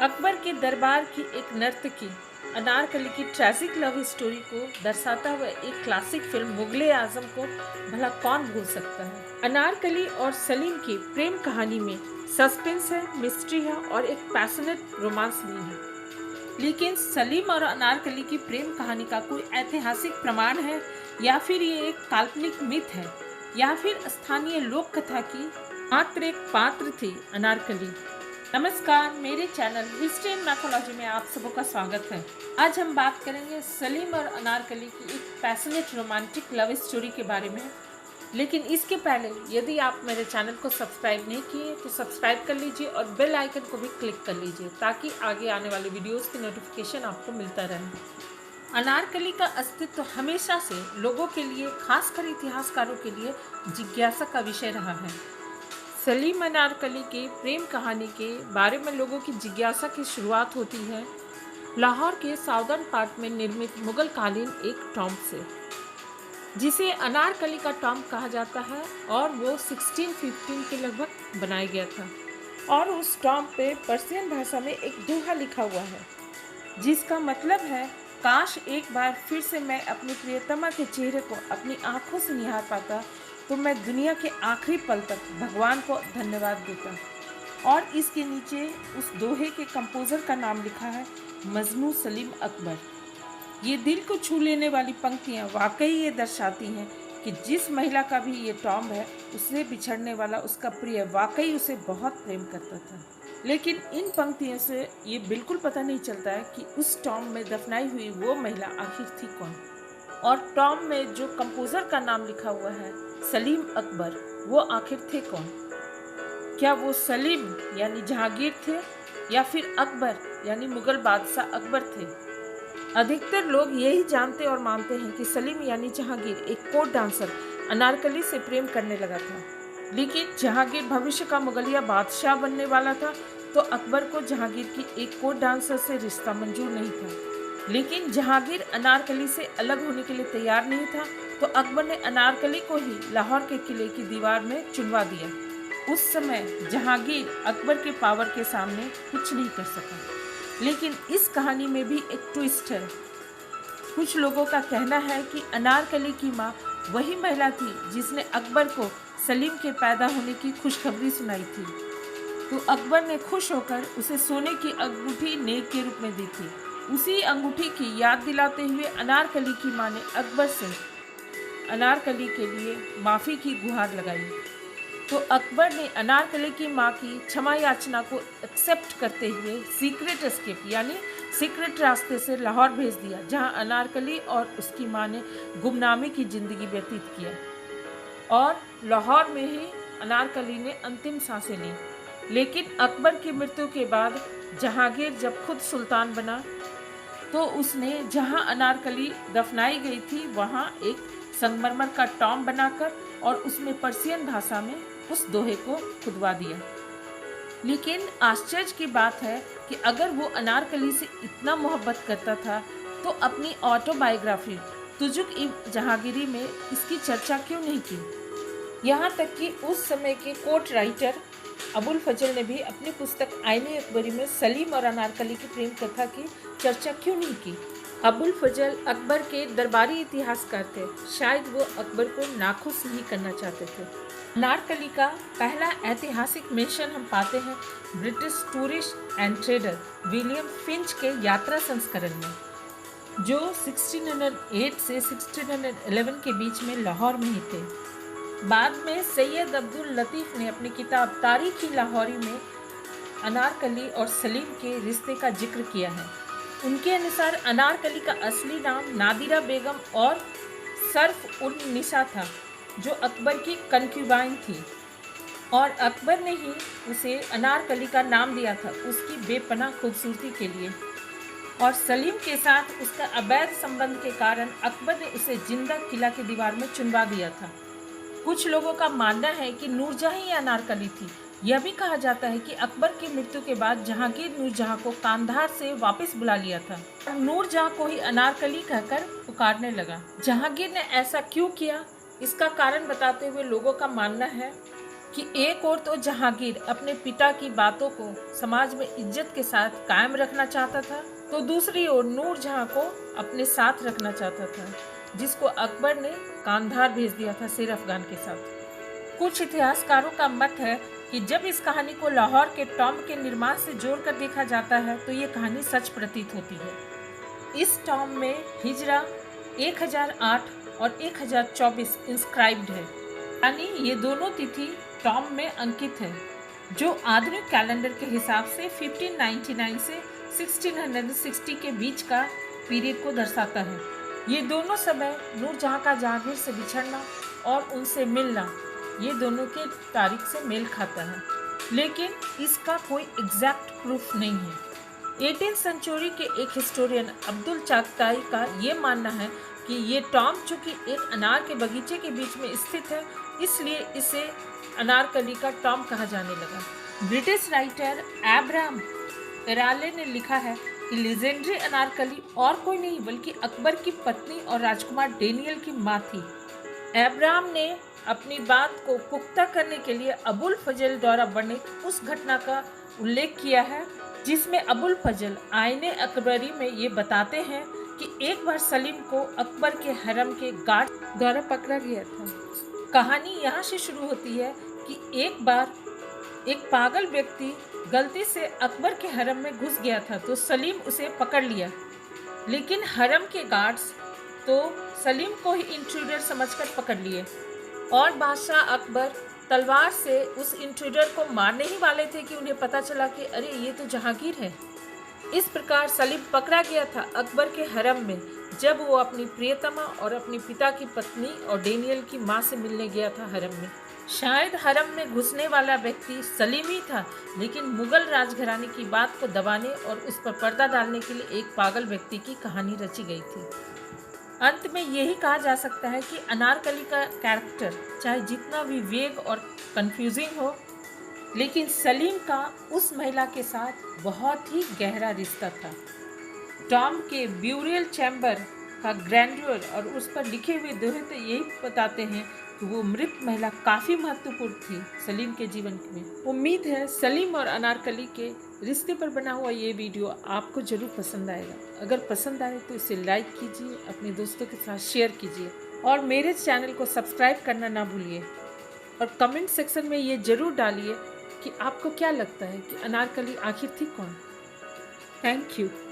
अकबर के दरबार की एक नर्तकी अनारकली की ट्रैजिक लव स्टोरी को दर्शाता हुआ एक क्लासिक फिल्म मुगले आजम को भला कौन भूल सकता है। अनारकली और सलीम की प्रेम कहानी में सस्पेंस है, मिस्ट्री है और एक पैशनेट रोमांस भी है। लेकिन सलीम और अनारकली की प्रेम कहानी का कोई ऐतिहासिक प्रमाण है या फिर ये एक काल्पनिक मिथ है या फिर स्थानीय लोक कथा की मात्र एक पात्र थी अनारकली। नमस्कार, मेरे चैनल हिस्ट्री एंड मैथोलॉजी में आप सबका स्वागत है। आज हम बात करेंगे सलीम और अनारकली की एक पैशनेट रोमांटिक लव स्टोरी के बारे में। लेकिन इसके पहले यदि आप मेरे चैनल को सब्सक्राइब नहीं किए तो सब्सक्राइब कर लीजिए और बेल आइकन को भी क्लिक कर लीजिए ताकि आगे आने वाले वीडियोस की नोटिफिकेशन आपको मिलता रहे। अनारकली का अस्तित्व हमेशा से लोगों के लिए, खासकर इतिहासकारों के लिए जिज्ञासा का विषय रहा है। सलीम अनारकली के प्रेम कहानी के बारे में लोगों की जिज्ञासा की शुरुआत होती है लाहौर के साउदर्न पार्ट में निर्मित मुगल कालीन एक टॉम्ब से, जिसे अनारकली का टॉम्ब कहा जाता है और वो 1615 के लगभग बनाया गया था। और उस टॉम्ब पे पर्शियन भाषा में एक दोहा लिखा हुआ है जिसका मतलब है, काश एक बार फिर से मैं अपनी प्रियतमा के चेहरे को अपनी आंखों से निहार पाता तो मैं दुनिया के आखिरी पल तक भगवान को धन्यवाद देता। और इसके नीचे उस दोहे के कंपोज़र का नाम लिखा है, मजनू सलीम अकबर। ये दिल को छू लेने वाली पंक्तियाँ वाकई ये दर्शाती हैं कि जिस महिला का भी ये टॉम्ब है, उससे बिछड़ने वाला उसका प्रिय वाकई उसे बहुत प्रेम करता था। लेकिन इन पंक्तियों से ये बिल्कुल पता नहीं चलता है कि उस टॉम्ब में दफनाई हुई वो महिला आखिर थी कौन। और टॉम्ब में जो कंपोज़र का नाम लिखा हुआ है सलीम अकबर, वो आखिर थे कौन? क्या वो सलीम यानी जहांगीर थे या फिर अकबर यानी मुगल बादशाह अकबर थे? अधिकतर लोग यही जानते और मानते हैं कि सलीम यानी जहांगीर एक कोर्ट डांसर अनारकली से प्रेम करने लगा था। लेकिन जहांगीर भविष्य का मुगलिया बादशाह बनने वाला था, तो अकबर को जहांगीर की एक कोर्ट डांसर से रिश्ता मंजूर नहीं था। लेकिन जहांगीर अनारकली से अलग होने के लिए तैयार नहीं था, तो अकबर ने अनारकली को ही लाहौर के किले की दीवार में चुनवा दिया। उस समय जहांगीर अकबर के पावर के सामने कुछ नहीं कर सका। लेकिन इस कहानी में भी एक ट्विस्ट है। कुछ लोगों का कहना है कि अनारकली की माँ वही महिला थी जिसने अकबर को सलीम के पैदा होने की खुशखबरी सुनाई थी, तो अकबर ने खुश होकर उसे सोने की अंगूठी नेक के रूप में दी थी। उसी अंगूठी की याद दिलाते हुए अनारकली की माँ ने अकबर से अनारकली के लिए माफ़ी की गुहार लगाई, तो अकबर ने अनारकली की माँ की क्षमा याचना को एक्सेप्ट करते हुए सीक्रेट एस्केप यानी सीक्रेट रास्ते से लाहौर भेज दिया, जहाँ अनारकली और उसकी माँ ने गुमनामी की ज़िंदगी व्यतीत किया। और लाहौर में ही अनारकली ने अंतिम सांसें ली। लेकिन अकबर की मृत्यु के बाद जहांगीर जब खुद सुल्तान बना, तो उसने जहां अनारकली दफनाई गई थी वहां एक संगमरमर का टॉम्ब बनाकर और उसमें पर्शियन भाषा में उस दोहे को खुदवा दिया। लेकिन आश्चर्य की बात है कि अगर वो अनारकली से इतना मोहब्बत करता था, तो अपनी ऑटोबायोग्राफी तुजुक-ई-जहांगीरी में इसकी चर्चा क्यों नहीं की? यहाँ तक कि उस समय के कोर्ट राइटर अबुल फजल ने भी अपनी पुस्तक आईने अकबरी में सलीम और अनारकली की प्रेम कथा की चर्चा क्यों नहीं की? अबुल फजल अकबर के दरबारी इतिहासकार थे, शायद वो अकबर को नाखुश नहीं करना चाहते थे। अनारकली का पहला ऐतिहासिक मेंशन हम पाते हैं British tourist and trader William Finch के यात्रा संस्करण में, जो 1608 से 1611 के बीच में लाहौर में ही थे। बाद में सैयद अब्दुल लतीफ़ ने अपनी किताब तारीख़ी लाहौरी में अनारकली और सलीम के रिश्ते का जिक्र किया है। उनके अनुसार अनारकली का असली नाम नादिरा बेगम और सर्फ उन निसा था, जो अकबर की कंक्यूबाइन थी, और अकबर ने ही उसे अनारकली का नाम दिया था उसकी बेपनाह खूबसूरती के लिए। और सलीम के साथ उसका अवैध संबंध के कारण अकबर ने उसे जिंदा किला की दीवार में चुनवा दिया था। कुछ लोगों का मानना है कि नूरजहाँ ही अनारकली थी। यह भी कहा जाता है कि अकबर की मृत्यु के बाद जहांगीर नूरजहाँ को कांधार से वापस बुला लिया था और नूरजहाँ को ही अनारकली कहकर पुकारने लगा। जहांगीर ने ऐसा क्यों किया, इसका कारण बताते हुए लोगों का मानना है कि एक ओर तो जहांगीर अपने पिता की बातों को समाज में इज्जत के साथ कायम रखना चाहता था, तो दूसरी ओर नूरजहां को अपने साथ रखना चाहता था, जिसको अकबर ने कांधार भेज दिया था शेर अफगान के साथ। कुछ इतिहासकारों का मत है कि जब इस कहानी को लाहौर के टॉम्ब के निर्माण से जोड़कर देखा जाता है तो ये कहानी सच प्रतीत होती है। इस टॉम्ब में हिजरा 1008 और 1024 इंस्क्राइब्ड है, यानी ये दोनों तिथि टॉम्ब में अंकित है, जो आधुनिक कैलेंडर के हिसाब से 1599 से 1660 के बीच का पीरियड को दर्शाता है। ये दोनों समय नूरजहां का जहांगीर से बिछड़ना और उनसे मिलना, ये दोनों के तारीख से मेल खाता है, लेकिन इसका कोई एग्जैक्ट प्रूफ नहीं है। 18th सेंचुरी के एक हिस्टोरियन अब्दुल चागताई का ये मानना है कि ये टॉम्ब चूँकि एक अनार के बगीचे के बीच में स्थित है, इसलिए इसे अनारकली का टॉम्ब कहा जाने लगा। ब्रिटिश राइटर एब्राहम एराले ने लिखा है कि लेजेंडरी अनारकली और कोई नहीं बल्कि अकबर की पत्नी और राजकुमार डेनियल की माँ थी। एब्राहम ने अपनी बात को पुख्ता करने के लिए अबुल फजल द्वारा वर्णित उस घटना का उल्लेख किया है, जिसमें अबुल फजल आईने अकबरी में ये बताते हैं कि एक बार सलीम को अकबर के हरम के गार्ड द्वारा पकड़ा गया था। कहानी यहाँ से शुरू होती है कि एक बार एक पागल व्यक्ति गलती से अकबर के हरम में घुस गया था, तो सलीम उसे पकड़ लिया, लेकिन हरम के गार्ड्स तो सलीम को ही इंट्रूडर समझकर पकड़ लिए और बादशाह अकबर तलवार से उस इंट्रूडर को मारने ही वाले थे कि उन्हें पता चला कि अरे ये तो जहांगीर है। इस प्रकार सलीम पकड़ा गया था अकबर के हरम में, जब वो अपनी प्रियतमा और अपने पिता की पत्नी और डेनियल की मां से मिलने गया था हरम में। शायद हरम में घुसने वाला व्यक्ति सलीम ही था, लेकिन मुगल राजघराने की बात को दबाने और उस पर पर्दा डालने के लिए एक पागल व्यक्ति की कहानी रची गई थी। अंत में यही कहा जा सकता है कि अनारकली का कैरेक्टर चाहे जितना भी वेग और कंफ्यूजिंग हो, लेकिन सलीम का उस महिला के साथ बहुत ही गहरा रिश्ता था। टॉम्ब के ब्यूरियल चैम्बर का ग्रैंड्योर और उस पर लिखे हुए दोहे तो यही बताते हैं कि वो मृत महिला काफ़ी महत्वपूर्ण थी सलीम के जीवन में। उम्मीद है सलीम और अनारकली के रिश्ते पर बना हुआ ये वीडियो आपको ज़रूर पसंद आएगा। अगर पसंद आए तो इसे लाइक कीजिए, अपने दोस्तों के साथ शेयर कीजिए और मेरे चैनल को सब्सक्राइब करना ना भूलिए। और कमेंट सेक्शन में ये ज़रूर डालिए कि आपको क्या लगता है कि अनारकली आखिर थी कौन। Thank you.